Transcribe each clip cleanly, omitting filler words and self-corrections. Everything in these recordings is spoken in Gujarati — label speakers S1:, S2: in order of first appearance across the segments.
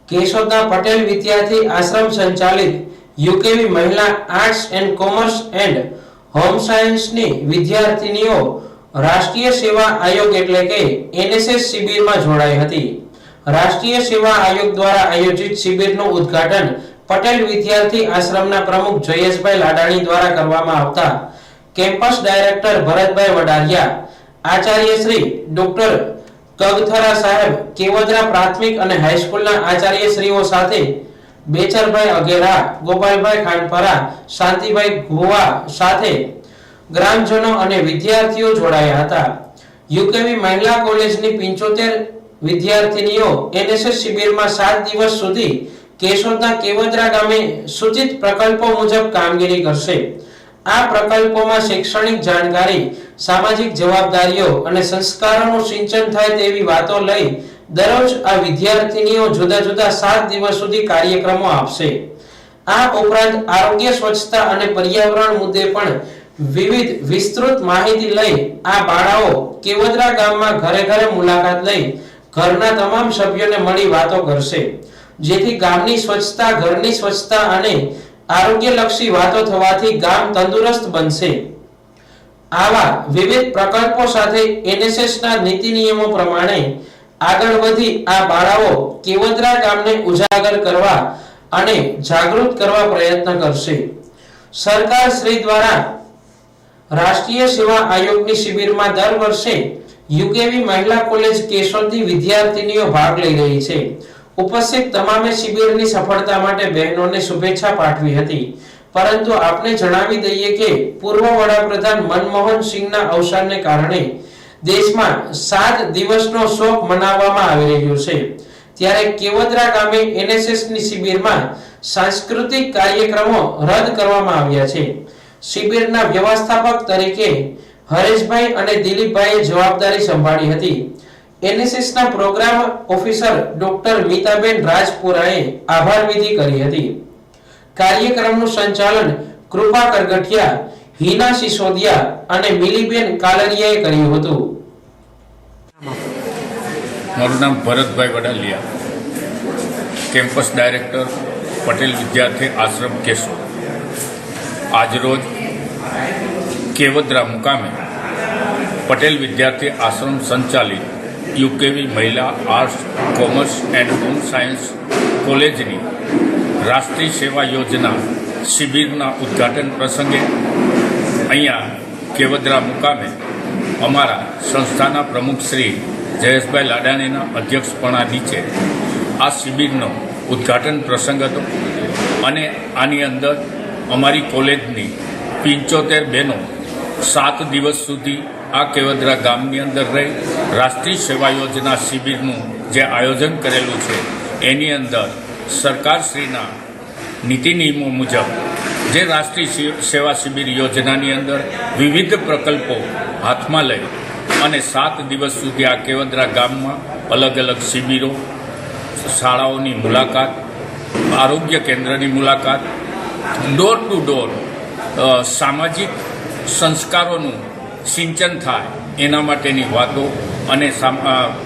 S1: કેશોદના પટેલ વિદ્યાર્થી આશ્રમ સંચાલિત યુકેવી મહિલા arts and commerce and home સાયન્સની વિદ્યાર્થીનીઓ રાષ્ટ્રીય સેવા આયોગ એટલે કે એનએસએસ શિબિરમાં જોડાઈ હતી। રાષ્ટ્રીય સેવા આયોગ દ્વારા આયોજિત શિબિરનું ઉદ્ઘાટન પટેલ વિદ્યાર્થી આશ્રમના પ્રમુખ જયેશભાઈ લાડાણી દ્વારા કરવામાં આવતા campus director Bharatbhai Vadariya, Acharya Shri doctor Kagathara સાહેબ, કેવદરા પ્રાથમિક અને હાઈસ્કૂલના આચાર્યશ્રીઓ સાથે બેચરભાઈ અગેરા, ગોપાલભાઈ ખાનપરા, શાંતિભાઈ ગોવા સાથે ગ્રામજનો અને વિદ્યાર્થીઓ જોડાયા હતા। યુકેવી મહિલા કોલેજની 75 વિદ્યાર્થીનીઓ એનએસએસ શિબિરમાં 7 દિવસ સુધી કેશોદના કેવદરા ગામે સૂચિત પ્રકલ્પો મુજબ કામગીરી કરશે। આ પ્રકલ્પોમાં શૈક્ષણિક જાણકારી, સામાજિક જવાબદારીઓ અને સંસ્કારોનું સિંચન થાય તેવી વાતો લઈ દરરોજ આ વિદ્યાર્થીનીઓ જુદા જુદા 7 દિવસ સુધી કાર્યક્રમો આપશે। આ ઉપરાંત આરોગ્ય, સ્વચ્છતા અને પર્યાવરણ મુદ્દે પણ વિવિધ વિસ્તૃત માહિતી લઈ આ બાળાઓ કેવદરા ગામમાં ઘરે ઘરે મુલાકાત લઈ ઘરના તમામ સભ્યોને મળી વાતો કરશે, જેથી ગામની સ્વચ્છતા, ઘરની સ્વચ્છતા અને આરોગ્યલક્ષી વાતો થવાથી ગામ તંદુરસ્ત બનશે। આવા વિવિધ પ્રકલ્પો સાથે એનએસએસના નીતિ નિયમો પ્રમાણે આગળ વધી આ બાળાઓ કેવદરા ગામને ઉજાગર કરવા અને જાગૃત કરવા પ્રયત્ન કરશે। સરકાર શ્રી દ્વારા રાષ્ટ્રીય સેવા આયોગની શિબિરમાં દર વર્ષે યુકેવી મહિલા કોલેજ કેશોદની વિદ્યાર્થીનીઓ ભાગ લઈ રહી છે। ઉપસ્થિત તમામે શિબિરની સફળતા માટે બહેનોને શુભેચ્છા પાઠવી હતી। પરંતુ આપને જણાવી દઈએ કે પૂર્વ વડાપ્રધાન મનમોહન સિંહના અવસાનને કારણે દેશમાં 7 દિવસનો શોક મનાવવામાં આવી રહ્યો છે। ત્યારે કેવદરા ગામે એનએસએસની શિબિરમાં સાંસ્કૃતિક કાર્યક્રમો રદ કરવામાં આવ્યા છે। શિબિરના વ્યવસ્થાપક તરીકે હરેશભાઈ અને દિલીપભાઈએ જવાબદારી સંભાળી હતી। એનએસએસના પ્રોગ્રામ ઓફિસર ડોક્ટર મીતાબેન રાજપુરાએ આભાર વિધિ કરી હતી। કાર્યક્રમનું સંચાલન કૃપા કરગઠિયા, હિના સિસોદિયા અને મિલીબેન કાલરિયાએ કર્યું હતું।
S2: મારું નામ ભરતભાઈ વડાલિયા, કેમ્પસ ડાયરેક્ટર, પટેલ વિદ્યાર્થી આશ્રમ કેશોદ। આજરોજ કેવદરા મુકામે પટેલ વિદ્યાર્થી આશ્રમ સંચાલિત યુકેવી મહિલા arts, commerce and home science કોલેજની રાષ્ટ્રીય સેવા યોજના શિબિરના ઉદ્ઘાટન પ્રસંગે અહીંયા કેવદરા મુકામે અમારા સંસ્થાના પ્રમુખ શ્રી જયેશભાઈ લાડાણીના અધ્યક્ષપણા નીચે આ શિબિરનો ઉદ્ઘાટન પ્રસંગ હતો અને આની અંદર અમારી કોલેજની 75 બહેનો 7 દિવસ સુધી આ કેવદરા ગામની અંદર રહી રાષ્ટ્રીય સેવા યોજના શિબિરનું જે આયોજન કરેલું છે એની અંદર સરકારશ્રીના નીતિ નિયમો મુજબ જે રાષ્ટ્રીય સેવા શિબિર યોજનાની અંદર વિવિધ પ્રકલ્પો હાથમાં લઈ અને 7 દિવસ સુધી આ કેવદરા ગામમાં અલગ અલગ શિબિરો, શાળાઓની મુલાકાત, આરોગ્ય કેન્દ્રની મુલાકાત, ડોર ટુ ડોર સામાજિક સંસ્કારોનું સિંચન થાય એના માટેની વાતો અને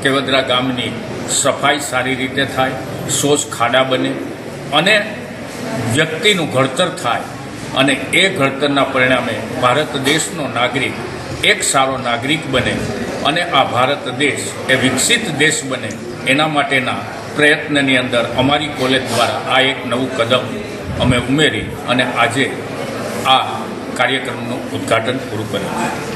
S2: કેવદરા ગામની સફાઈ સારી રીતે થાય, શોષ ખાડા બને અને વ્યક્તિનું ઘડતર થાય અને એ ઘડતરના પરિણામે ભારત દેશનો નાગરિક એક સારો નાગરિક બને અને આ ભારત દેશ એ વિકસિત દેશ બને એના માટેના પ્રયત્નની અંદર અમારી કોલેજ દ્વારા આ એક નવું કદમ અમે ઉમેરી અને આજે આ કાર્યક્રમનું ઉદ્ઘાટન પૂરું કર્યું છે।